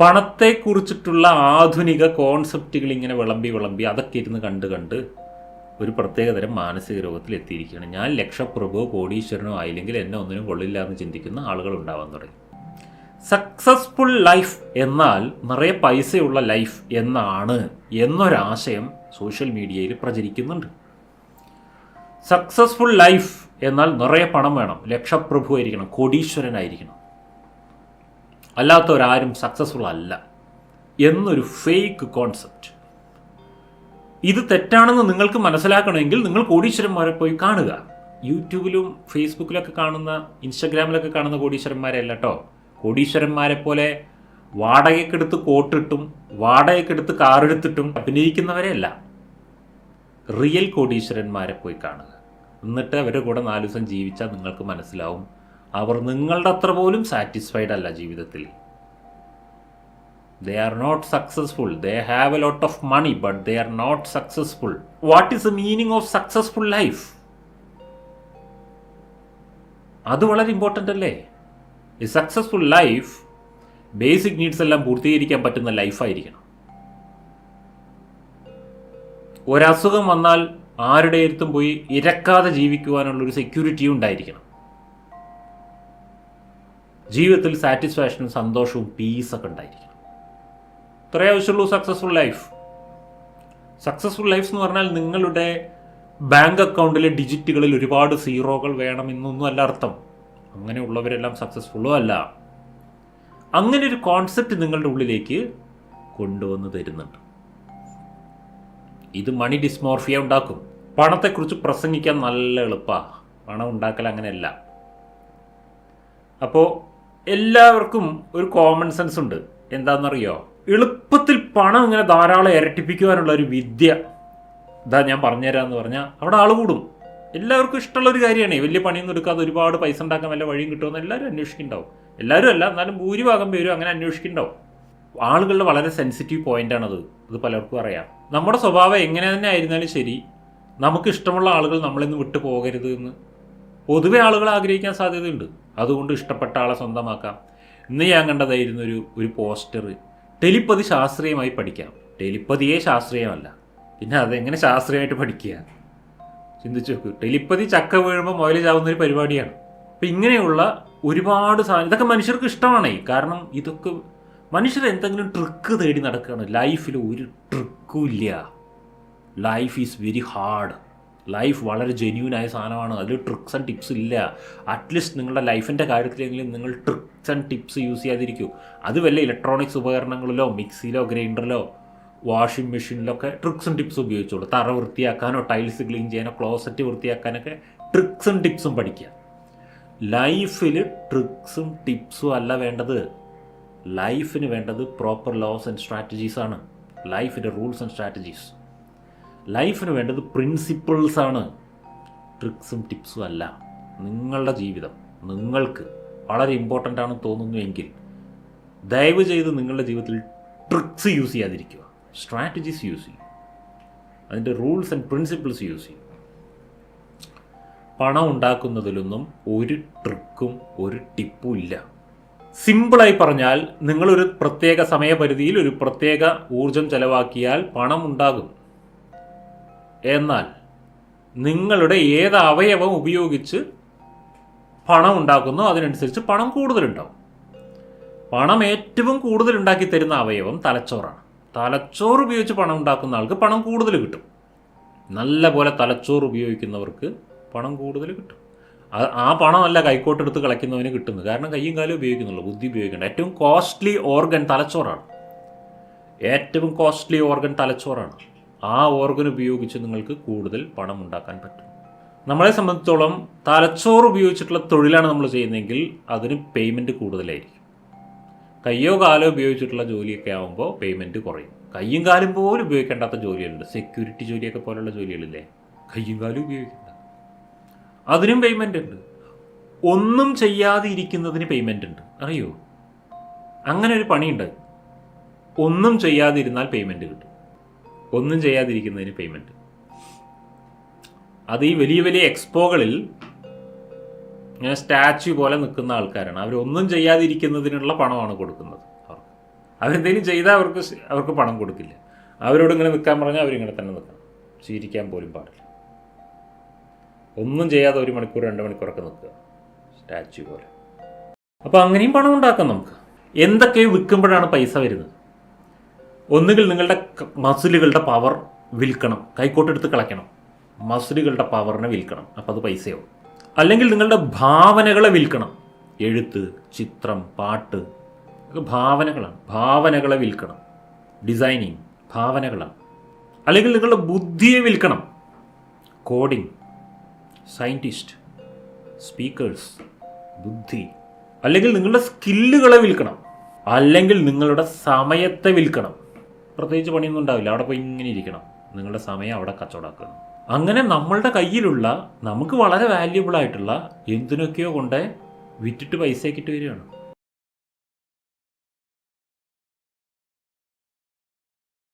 പണത്തെക്കുറിച്ചിട്ടുള്ള ആധുനിക കോൺസെപ്റ്റുകൾ ഇങ്ങനെ വിളമ്പി അതൊക്കെ ഇരുന്ന് കണ്ട് ഒരു പ്രത്യേകതരം മാനസിക രോഗത്തിൽ എത്തിയിരിക്കുകയാണ്. ഞാൻ ലക്ഷപ്രഭുവോ കോടീശ്വരനോ ആയില്ലെങ്കിൽ എന്നെ ഒന്നിനും കൊള്ളില്ല എന്ന് ചിന്തിക്കുന്ന ആളുകൾ ഉണ്ടാവാൻ തുടങ്ങി. സക്സസ്ഫുൾ ലൈഫ് എന്നാൽ നിറയെ പൈസയുള്ള ലൈഫ് എന്നാണ് എന്നൊരാശയം സോഷ്യൽ മീഡിയയിൽ പ്രചരിക്കുന്നുണ്ട്. സക്സസ്ഫുൾ ലൈഫ് എന്നാൽ നിറയെ പണം വേണം, ലക്ഷപ്രഭു ആയിരിക്കണം, കോടീശ്വരനായിരിക്കണം, അല്ലാത്തവരാരും സക്സസ്ഫുൾ അല്ല എന്നൊരു ഫേക്ക് കോൺസെപ്റ്റ്. ഇത് തെറ്റാണെന്ന് നിങ്ങൾക്ക് മനസ്സിലാക്കണമെങ്കിൽ നിങ്ങൾ കോടീശ്വരന്മാരെ പോയി കാണുക. യൂട്യൂബിലും ഫേസ്ബുക്കിലൊക്കെ കാണുന്ന, ഇൻസ്റ്റഗ്രാമിലൊക്കെ കാണുന്ന കോടീശ്വരന്മാരല്ല കേട്ടോ. കോടീശ്വരന്മാരെ പോലെ വാടകയ്ക്കെടുത്ത് കോട്ടിട്ടും വാടകയ്ക്കെടുത്ത് കാറെടുത്തിട്ടും അഭിനയിക്കുന്നവരെയല്ല. റിയൽ കോടീശ്വരന്മാരെ പോയി കാണുക. എന്നിട്ട് അവരുടെ കൂടെ 4 ദിവസം ജീവിച്ചാൽ നിങ്ങൾക്ക് മനസ്സിലാവും അവർ നിങ്ങളുടെ അത്ര പോലും സാറ്റിസ്ഫൈഡ് അല്ല ജീവിതത്തിൽ. They are not successful. They have a lot of money, but they are not successful. What is the meaning of successful life? അത് വളരെ ഇമ്പോർട്ടൻ്റ് അല്ലേ? ഈ സക്സസ്ഫുൾ ലൈഫ് ബേസിക് നീഡ്സ് എല്ലാം പൂർത്തീകരിക്കാൻ പറ്റുന്ന ലൈഫായിരിക്കണം. ഒരസുഖം വന്നാൽ ആരുടെ അടുത്തും പോയി ഇരക്കാതെ ജീവിക്കുവാനുള്ളൊരു സെക്യൂരിറ്റി ഉണ്ടായിരിക്കണം. ജീവിതത്തിൽ സാറ്റിസ്ഫാക്ഷനും സന്തോഷവും പീസൊക്കെ ഉണ്ടായിരിക്കണം. ഇത്രയേ ആവശ്യമുള്ളൂ സക്സസ്ഫുൾ ലൈഫ്. സക്സസ്ഫുൾ ലൈഫ് എന്ന് പറഞ്ഞാൽ നിങ്ങളുടെ ബാങ്ക് അക്കൗണ്ടിലെ ഡിജിറ്റുകളിൽ ഒരുപാട് സീറോകൾ വേണമെന്നൊന്നും അല്ല അർത്ഥം. അങ്ങനെയുള്ളവരെല്ലാം സക്സസ്ഫുള്ളോ അല്ല. അങ്ങനെ ഒരു കോൺസെപ്റ്റ് നിങ്ങളുടെ ഉള്ളിലേക്ക് കൊണ്ടുവന്ന് തരുന്നുണ്ട്. ഇത് മണി ഡിസ്മോർഫിയ ഉണ്ടാക്കും. പണത്തെക്കുറിച്ച് പ്രസംഗിക്കാൻ നല്ല എളുപ്പമാണ്, പണം ഉണ്ടാക്കൽ അങ്ങനെയല്ല. അപ്പോൾ എല്ലാവർക്കും ഒരു കോമൺ സെൻസ് ഉണ്ട്. എന്താണെന്നറിയോ? എളുപ്പത്തിൽ പണം ഇങ്ങനെ ധാരാളം ഇരട്ടിപ്പിക്കുവാനുള്ള ഒരു വിദ്യ ഇതാ ഞാൻ പറഞ്ഞുതരാമെന്ന് പറഞ്ഞാൽ അവിടെ ആൾ കൂടും. എല്ലാവർക്കും ഇഷ്ടമുള്ളൊരു കാര്യമാണ്. വലിയ പണിയൊന്നും എടുക്കാതെ ഒരുപാട് പൈസ ഉണ്ടാക്കാൻ വല്ല വഴിയും കിട്ടുമെന്ന് എല്ലാവരും അന്വേഷിക്കുന്നുണ്ടാവും. എല്ലാവരും അല്ല, എന്നാലും ഭൂരിഭാഗം പേരും അങ്ങനെ അന്വേഷിക്കുന്നുണ്ടാവും. ആളുകളുടെ വളരെ സെൻസിറ്റീവ് പോയിൻ്റാണത്. ഇത് പലർക്കും അറിയാം. നമ്മുടെ സ്വഭാവം എങ്ങനെ തന്നെ ആയിരുന്നാലും ശരി, നമുക്ക് ഇഷ്ടമുള്ള ആളുകൾ നമ്മളിന്ന് വിട്ടു പോകരുത് എന്ന് പൊതുവെ ആളുകൾ ആഗ്രഹിക്കാൻ സാധ്യതയുണ്ട്. അതുകൊണ്ട് ഇഷ്ടപ്പെട്ട ആളെ സ്വന്തമാക്കാം. ഇന്ന് ഞാൻ കണ്ടതായിരുന്നു ഒരു പോസ്റ്റർ, ടെലിപ്പതി ശാസ്ത്രീയമായി പഠിക്കാം. ടെലിപ്പതിയെ ശാസ്ത്രീയമല്ല, പിന്നെ അതെങ്ങനെ ശാസ്ത്രീയമായിട്ട് പഠിക്കുക? ചിന്തിച്ചു നോക്കൂ. ടെലിപ്പതി ചക്ക വീഴുമ്പോൾ മുതൽ ചാവുന്നൊരു പരിപാടിയാണ്. അപ്പം ഇങ്ങനെയുള്ള ഒരുപാട് സാധനം ഇതൊക്കെ മനുഷ്യർക്ക് ഇഷ്ടമാണേ. കാരണം ഇതൊക്കെ മനുഷ്യർ എന്തെങ്കിലും ട്രിക്ക് തേടി നടക്കുകയാണ്. ലൈഫിൽ ഒരു ട്രിക്കും ഇല്ല. Life is very hard. Life വളരെ ജെന്യൂനായ സാധനമാണ്. അതിൽ ട്രിക്സ് ആൻഡ് ടിപ്സ് ഇല്ല. അറ്റ്ലീസ്റ്റ് നിങ്ങളുടെ ലൈഫിൻ്റെ കാര്യത്തിലെങ്കിലും നിങ്ങൾ ട്രിക്സ് ആൻഡ് ടിപ്സ് യൂസ് ചെയ്യാതിരിക്കൂ. അത് വല്ല ഇലക്ട്രോണിക്സ് ഉപകരണങ്ങളിലോ മിക്സിയിലോ ഗ്രൈൻഡറിലോ വാഷിംഗ് മെഷീനിലൊക്കെ ട്രിക്സും ടിപ്സും ഉപയോഗിച്ചോളൂ. തറ വൃത്തിയാക്കാനോ ടൈൽസ് ക്ലീൻ ചെയ്യാനോ ക്ലോസറ്റ് വൃത്തിയാക്കാനൊക്കെ ട്രിക്സും ടിപ്സും പഠിക്കുക. ലൈഫിൽ ട്രിക്സും ടിപ്സും അല്ല വേണ്ടത്. ലൈഫിന് വേണ്ടത് പ്രോപ്പർ ലോസ് ആൻഡ് സ്ട്രാറ്റജീസാണ്. ലൈഫിൻ്റെ റൂൾസ് ആൻഡ് സ്ട്രാറ്റജീസ്. ലൈഫിന് വേണ്ടത് പ്രിൻസിപ്പിൾസാണ്, ട്രിക്സും ടിപ്സും അല്ല. നിങ്ങളുടെ ജീവിതം നിങ്ങൾക്ക് വളരെ ഇമ്പോർട്ടൻ്റ് ആണെന്ന് തോന്നുന്നുവെങ്കിൽ ദയവ് ചെയ്ത് നിങ്ങളുടെ ജീവിതത്തിൽ ട്രിക്സ് യൂസ് ചെയ്യാതിരിക്കുക. സ്ട്രാറ്റജീസ് യൂസ് ചെയ്യും. അതിൻ്റെ റൂൾസ് ആൻഡ് പ്രിൻസിപ്പിൾസ് യൂസ് ചെയ്യും. പണം ഉണ്ടാക്കുന്നതിലൊന്നും ഒരു ട്രിക്കും ഒരു ടിപ്പും ഇല്ല. സിമ്പിളായി പറഞ്ഞാൽ നിങ്ങളൊരു പ്രത്യേക സമയപരിധിയിൽ ഒരു പ്രത്യേക ഊർജം ചെലവാക്കിയാൽ പണം ഉണ്ടാകും. എന്നാൽ നിങ്ങളുടെ ഏത് അവയവം ഉപയോഗിച്ച് പണം ഉണ്ടാക്കുന്നോ അതിനനുസരിച്ച് പണം കൂടുതലുണ്ടാവും. പണം ഏറ്റവും കൂടുതൽ ഉണ്ടാക്കി തരുന്ന അവയവം തലച്ചോറാണ്. തലച്ചോറ് ഉപയോഗിച്ച് പണം ഉണ്ടാക്കുന്ന ആൾക്ക് പണം കൂടുതൽ കിട്ടും. നല്ല പോലെ തലച്ചോറ് ഉപയോഗിക്കുന്നവർക്ക് പണം കൂടുതൽ കിട്ടും. ആ പണമല്ല കൈക്കോട്ടെടുത്ത് കളിക്കുന്നവന് കിട്ടുന്നത്. കാരണം കയ്യും കാലും ഉപയോഗിക്കുന്നുള്ളൂ, ബുദ്ധി ഉപയോഗിക്കേണ്ട. ഏറ്റവും കോസ്റ്റ്ലി ഓർഗൻ തലച്ചോറാണ്. ഏറ്റവും കോസ്റ്റ്ലി ഓർഗൻ തലച്ചോറാണ്. ആ ഓർഗൻ ഉപയോഗിച്ച് നിങ്ങൾക്ക് കൂടുതൽ പണം ഉണ്ടാക്കാൻ പറ്റും. നമ്മളെ സംബന്ധിച്ചോളം തലച്ചോറ് ഉപയോഗിച്ചിട്ടുള്ള തൊഴിലാണ് നമ്മൾ ചെയ്യുന്നതെങ്കിൽ അതിന് പേയ്മെൻറ്റ് കൂടുതലായിരിക്കും. കയ്യോ കാലോ ഉപയോഗിച്ചിട്ടുള്ള ജോലിയൊക്കെ ആകുമ്പോൾ പേയ്മെൻറ്റ് കുറയും. കയ്യും കാലും പോലും ഉപയോഗിക്കേണ്ടാത്ത ജോലികളുണ്ട്. സെക്യൂരിറ്റി ജോലിയൊക്കെ പോലുള്ള ജോലികളില്ലേ, കയ്യും കാലും ഉപയോഗിക്കേണ്ട, അതിനും പേയ്മെൻ്റ് ഉണ്ട്. ഒന്നും ചെയ്യാതെ ഇരിക്കുന്നതിന് പേയ്മെൻ്റ് ഉണ്ട്. അറിയോ? അങ്ങനെ ഒരു പണിയുണ്ട്. ഒന്നും ചെയ്യാതിരുന്നാൽ പേയ്മെൻറ്റ് കിട്ടും. ഒന്നും ചെയ്യാതിരിക്കുന്നതിന് പേയ്മെൻറ്റ്. അത് ഈ വലിയ വലിയ എക്സ്പോകളിൽ ഇങ്ങനെ സ്റ്റാച്യു പോലെ നിൽക്കുന്ന ആൾക്കാരാണ്. അവരൊന്നും ചെയ്യാതിരിക്കുന്നതിനുള്ള പണമാണ് കൊടുക്കുന്നത് അവർക്ക്. അവരെന്തെങ്കിലും ചെയ്താൽ അവർക്ക് പണം കൊടുക്കില്ല. അവരോട് ഇങ്ങനെ നിൽക്കാൻ പറഞ്ഞാൽ അവരിങ്ങനെ തന്നെ നിൽക്കണം. ചിരിക്കാൻ പോലും പാടില്ല. ഒന്നും ചെയ്യാതെ 1 മണിക്കൂർ 2 മണിക്കൂറൊക്കെ നിൽക്കുക സ്റ്റാച്യു പോലെ. അപ്പോൾ അങ്ങനെയും പണം ഉണ്ടാക്കാം നമുക്ക്. എന്തൊക്കെ വിൽക്കുമ്പോഴാണ് പൈസ വരുന്നത്? ഒന്നുകിൽ നിങ്ങളുടെ മസിലുകളുടെ പവർ വിൽക്കണം, കൈക്കോട്ടെടുത്ത് കളയ്ക്കണം, മസിലുകളുടെ പവറിനെ വിൽക്കണം, അപ്പോൾ അത് പൈസയാവും. അല്ലെങ്കിൽ നിങ്ങളുടെ ഭാവനകളെ വിൽക്കണം. എഴുത്ത്, ചിത്രം, പാട്ട് ഒക്കെ ഭാവനകളാണ്. ഭാവനകളെ വിൽക്കണം. ഡിസൈനിങ് ഭാവനകളാണ്. അല്ലെങ്കിൽ നിങ്ങളുടെ ബുദ്ധിയെ വിൽക്കണം. കോഡിങ്, സയൻറ്റിസ്റ്റ്, സ്പീക്കേഴ്സ്, ബുദ്ധി. അല്ലെങ്കിൽ നിങ്ങളുടെ സ്കില്ലുകളെ വിൽക്കണം. അല്ലെങ്കിൽ നിങ്ങളുടെ സമയത്തെ വിൽക്കണം. പ്രത്യേകിച്ച് പണിയൊന്നും ഉണ്ടാവില്ല, അവിടെ പോയി ഇങ്ങനെ ഇരിക്കണം. നിങ്ങളുടെ സമയം അവിടെ കച്ചവടമാക്കണം. അങ്ങനെ നമ്മളുടെ കയ്യിലുള്ള നമുക്ക് വളരെ വാല്യുബിൾ ആയിട്ടുള്ള എന്തിനൊക്കെയോ കൊണ്ട് വിറ്റിട്ട് പൈസ ആക്കിയിട്ട് വരികയാണ്.